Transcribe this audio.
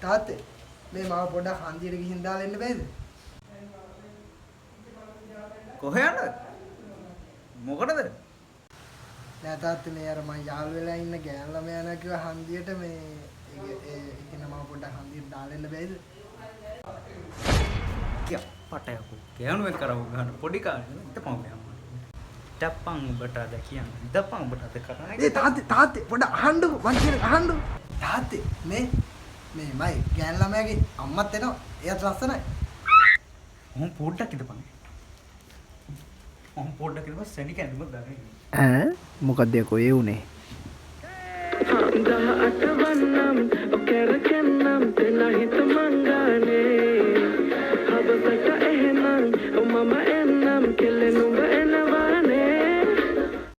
තාත්තේ මේ මාව පොඩ්ඩක් හන්දියට ගිහින් දාලා එන්න බෑද? කොහේ යන්නද? මොකටද? නෑ තාත්තේ මේ අර මං යාළු වෙලා ඉන්න ගෑන ළමයා යනවා කිව්වා හන්දියට මේ ඒකේ මාව පොඩ්ඩක් හන්දියට දාලා එන්න බෑද? කියා පටයකෝ. ගෑනුවෙක් කරව ගන්න පොඩි කාලේ ඉතපම් ගෑම. දප්පන් උඹට අද කියන්නේ. දප්පන් උඹට අද කරන්නේ. ඒ තාත්තේ පොඩ්ඩක් අහන්නකො මං කියන අහන්නකො. තාත්තේ මේ මයි ගෑන ළමයාගේ අම්මත් එනවා. එයාත් ලස්සනයි. මොන් පොඩ්ඩක් ඉඳපන්. මොන් පොඩ්ඩක් ඉඳපන් සෙනි කැඳුම දාගෙන. ඈ මොකද යකෝ ඒ උනේ? 18 වන්නම් ඔකරකන්නම් තෙනහිත මංගානේ හබසට එහෙනම් මම